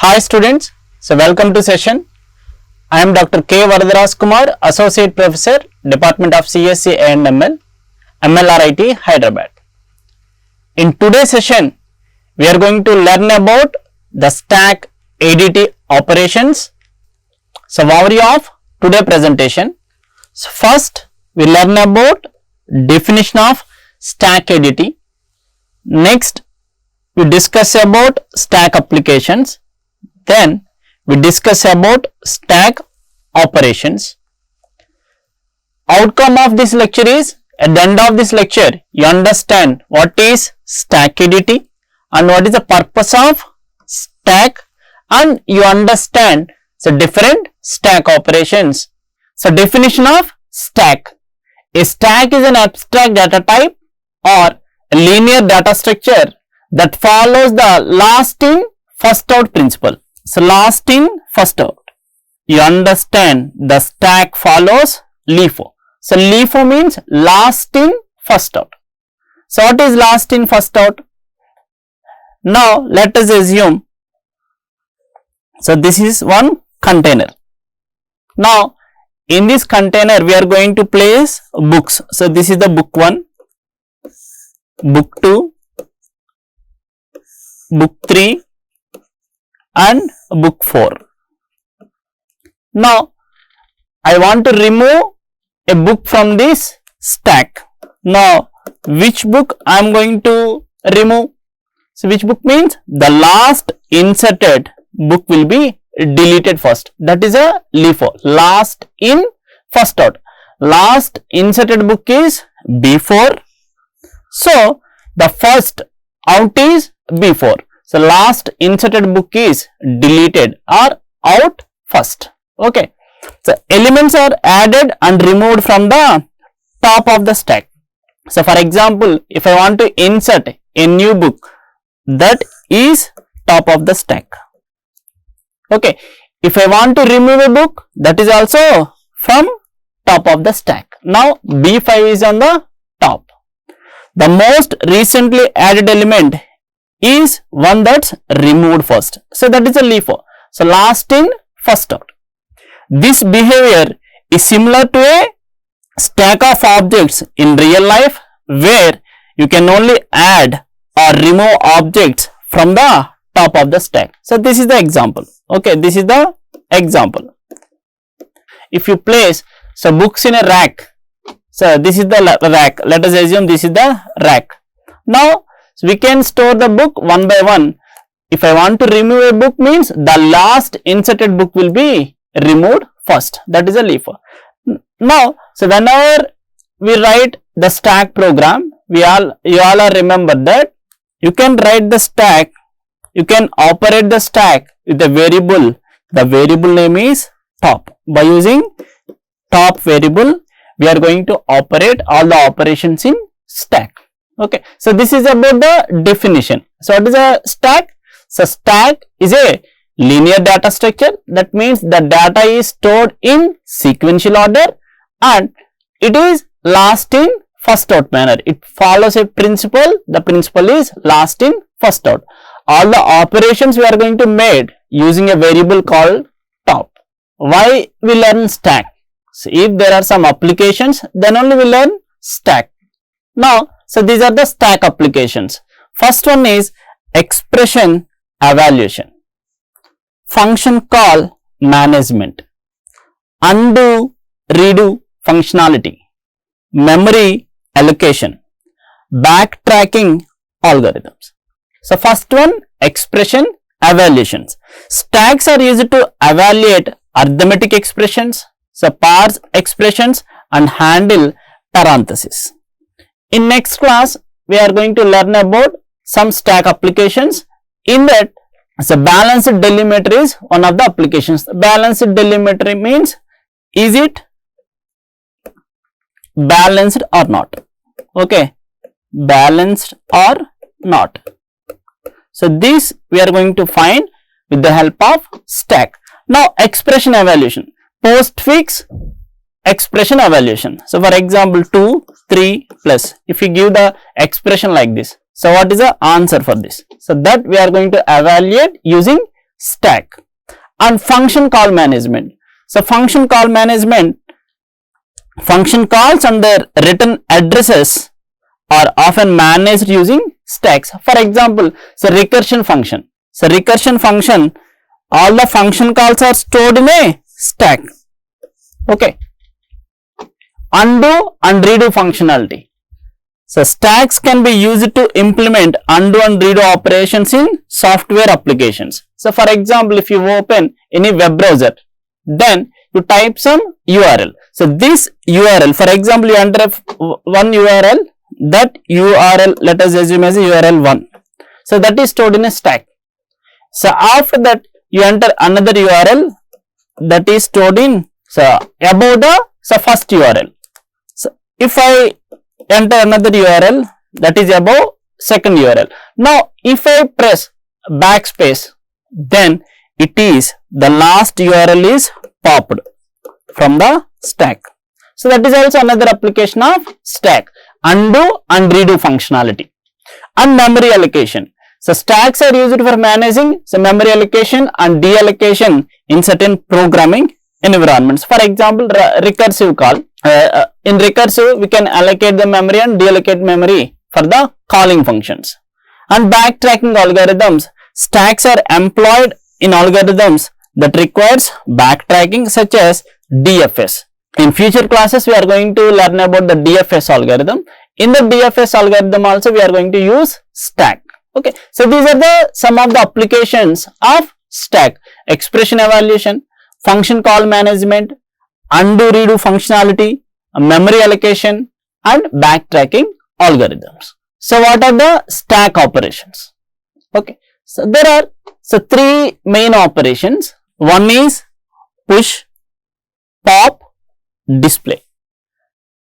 Hi students, so welcome to session. I am Dr. K. Varada Rajkumar, Associate Professor, Department of CSC and ML, MLR IT, Hyderabad. In today's session, we are going to learn about the stack ADT operations. So overview of today's presentation. So first, we learn about definition of stack ADT. Next, we discuss about stack applications. Then we discuss about stack operations. Outcome of this lecture is, at the end of this lecture, you understand what is stack ADT and what is the purpose of stack, and you understand the different stack operations. So definition of stack. A stack is an abstract data type or a linear data structure that follows the last in first out principle. So last in first out. You understand the stack follows LEFO. So LEFO means last in first out. So what is last in first out? Now let us assume, so this is one container. Now in this container we are going to place books. So this is the book 1, book 2, book 3 and book 4. Now I want to remove a book from this stack. Now which book I am going to remove? So which book means the last inserted book will be deleted first. That is a LEFO, last in first out. Last inserted book is B4. So the first out is B4. So last inserted book is deleted or out first. Okay. So elements are added and removed from the top of the stack. So for example, if I want to insert a new book, that is top of the stack. Okay. If I want to remove a book, that is also from top of the stack. Now B5 is on the top. The most recently added element is one that's removed first. So that is a LEFO. So last in first out. This behavior is similar to a stack of objects in real life, where you can only add or remove objects from the top of the stack. So this is the example. Okay, this is the example. If you place books in a rack, so this is the rack. Let us assume this is the rack. Now so we can store the book one by one. If I want to remove a book, means the last inserted book will be removed first. That is a LEFO. Now, so whenever we write the stack program, you all are remember that you can write the stack, you can operate the stack with a variable. The variable name is top. By using top variable, we are going to operate all the operations in stack. Okay, so this is about the definition. So what is a stack? So stack is a linear data structure. That means the data is stored in sequential order and it is last in first out manner. It follows a principle. The principle is last in first out. All the operations we are going to make using a variable called top. Why we learn stack? So if there are some applications, then only we learn stack. Now so these are the stack applications. First one is expression evaluation, function call management, undo redo functionality, memory allocation, backtracking algorithms. So first one, expression evaluations. Stacks are used to evaluate arithmetic expressions, so parse expressions and handle parentheses. In next class, we are going to learn about some stack applications. In that, so balanced delimiter is one of the applications. Balanced delimiter means, is it balanced or not? Okay, balanced or not. So this we are going to find with the help of stack. Now expression evaluation, postfix expression evaluation. So for example 2, 3 plus, if you give the expression like this, so what is the answer for this? So that we are going to evaluate using stack. And function call management. So function call management, function calls and their return addresses are often managed using stacks. For example, so recursion function. So recursion function, all the function calls are stored in a stack. Okay. Undo and redo functionality. So stacks can be used to implement undo and redo operations in software applications. So for example, if you open any web browser, then you type some URL. So this URL, for example, you enter one URL, that URL, let us assume as URL 1. So that is stored in a stack. So after that, you enter another URL that is stored in, so above the first URL. So if I enter another URL that is above second URL. Now if I press backspace, then it is the last URL is popped from the stack. So that is also another application of stack, undo and redo functionality. And memory allocation. So stacks are used for managing memory allocation and deallocation in certain programming environments. For example, recursive call. In recursive, we can allocate the memory and deallocate memory for the calling functions. And backtracking algorithms. Stacks are employed in algorithms that requires backtracking, such as DFS. In future classes, we are going to learn about the DFS algorithm. In the DFS algorithm also, we are going to use stack. Okay, so these are some of the applications of stack: expression evaluation, function call management, undo redo functionality, memory allocation, and backtracking algorithms. So what are the stack operations? Okay, so there are three main operations. One is push, pop, display.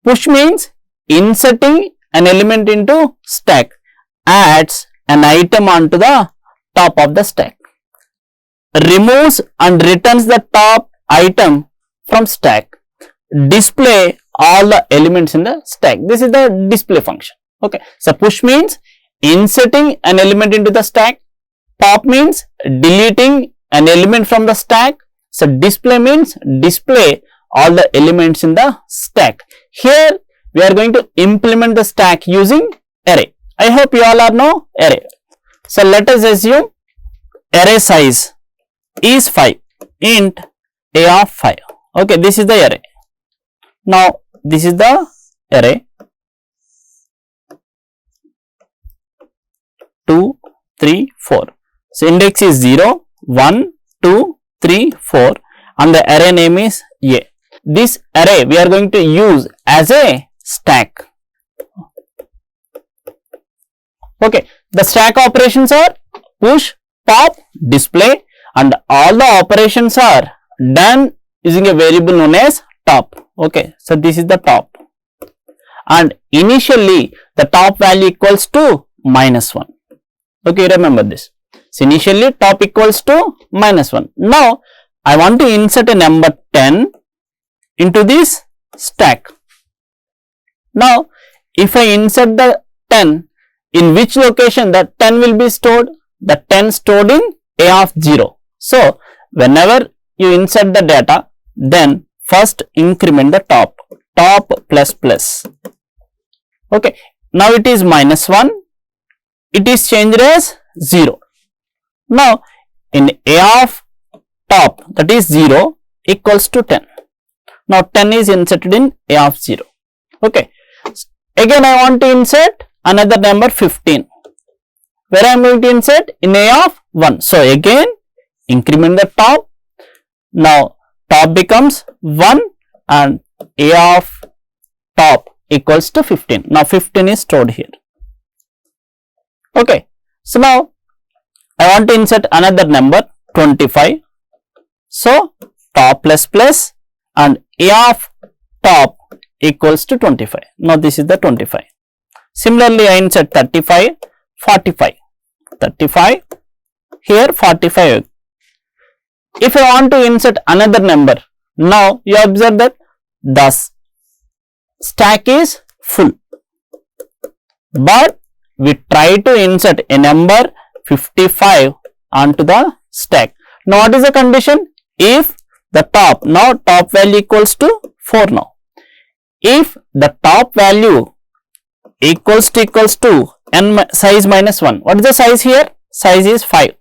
Push means inserting an element into stack, adds an item onto the top of the stack, removes and returns the top item from stack, display all the elements in the stack. This is the display function. Okay, so push means inserting an element into the stack, pop means deleting an element from the stack, so display means display all the elements in the stack. Here we are going to implement the stack using array. I hope you all are know array. So let us assume array size is 5, int a of 5. Okay, this is the array. Now this is the array 2, 3, 4. So index is 0, 1, 2, 3, 4 and the array name is A. This array we are going to use as a stack. Okay, the stack operations are push, pop, display, and all the operations are done using a variable known as top. Okay, so this is the top, and initially the top value equals to -1. Okay, remember this. So initially top equals to -1. Now I want to insert a number 10 into this stack. Now if I insert the 10, in which location the 10 will be stored? The 10 stored in A of 0. So whenever you insert the data, then first increment the top plus plus. Okay, now it is -1, it is changed as 0. Now in A of top, that is 0, equals to 10. Now 10 is inserted in A of 0. Okay, again I want to insert another number 15. Where I am going to insert? In A of 1. So again increment the top. Now top becomes 1 and A of top equals to 15. Now 15 is stored here. Okay, so now I want to insert another number 25. So top plus plus and A of top equals to 25. Now this is the 25. Similarly, I insert 35, 45, 35, here 45. If I want to insert another number, now you observe that the stack is full, but we try to insert a number 55 onto the stack. Now what is the condition? If the top, now top value equals to 4 now. If the top value equals to n size minus 1. What is the size here? Size is 5.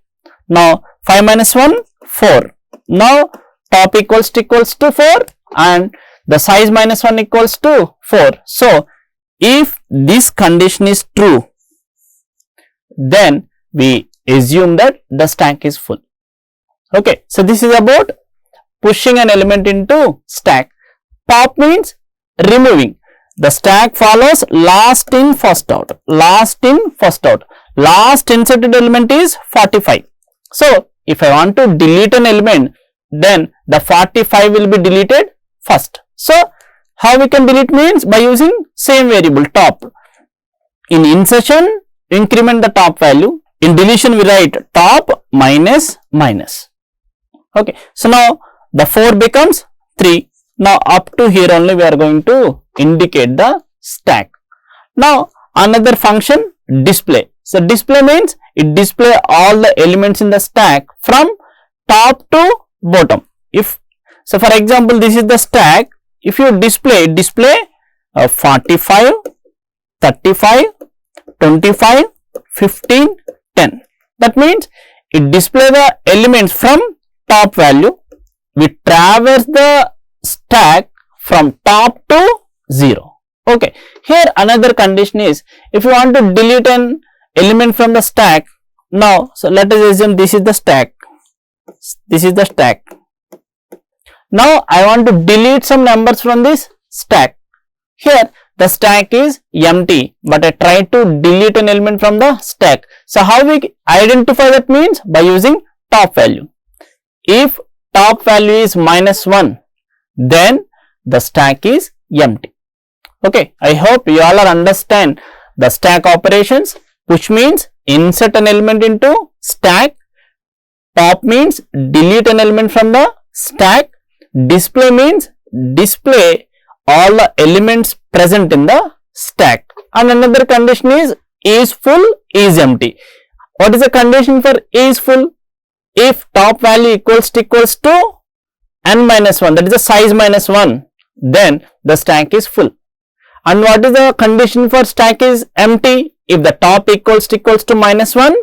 Now 5 minus 1, 4. Now top equals to 4 and the size minus 1 equals to 4. So if this condition is true, then we assume that the stack is full. Okay, so this is about pushing an element into stack. Pop means removing. The stack follows last in first out. Last in first out. Last inserted element is 45. So if I want to delete an element, then the 45 will be deleted first. So how we can delete means by using same variable top. In insertion, increment the top value. In deletion, we write top minus minus. Okay, so now the 4 becomes 3. Now up to here only we are going to indicate the stack. Now another function, display. So display means it display all the elements in the stack from top to bottom. If so, for example, this is the stack. If you display 45, 35, 25, 15, 10. That means it display the elements from top value. We traverse the stack from top to 0. Okay. Here another condition is, if you want to delete an element from the stack. Now, so let us assume this is the stack. This is the stack. Now I want to delete some numbers from this stack. Here the stack is empty, but I try to delete an element from the stack. So how we identify that means by using top value. If top value is minus 1, then the stack is empty. Okay, I hope you all are understand the stack operations. Push means insert an element into stack. Pop means delete an element from the stack. Display means display all the elements present in the stack. And another condition is full, is empty. What is the condition for is full? If top value equals to n minus 1, that is the size minus 1, then the stack is full. And what is the condition for stack is empty? If the top equals to minus 1,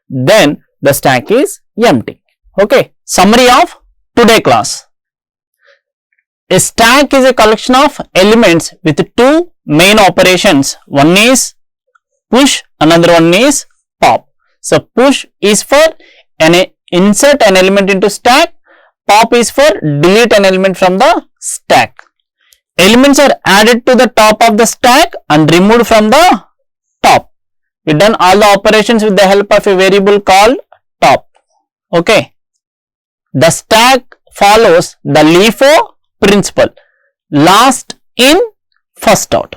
then the stack is empty. Okay. Summary of today class. A stack is a collection of elements with two main operations. One is push, another one is pop. So push is for insert an element into stack. Pop is for delete an element from the stack. Elements are added to the top of the stack and removed from the top. We done all the operations with the help of a variable called top. Okay. The stack follows the LIFO principle. Last in, first out.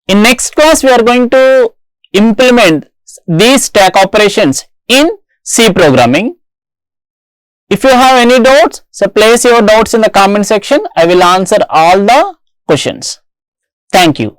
In next class, we are going to implement these stack operations in C programming. If you have any doubts, so place your doubts in the comment section. I will answer all the questions. Thank you.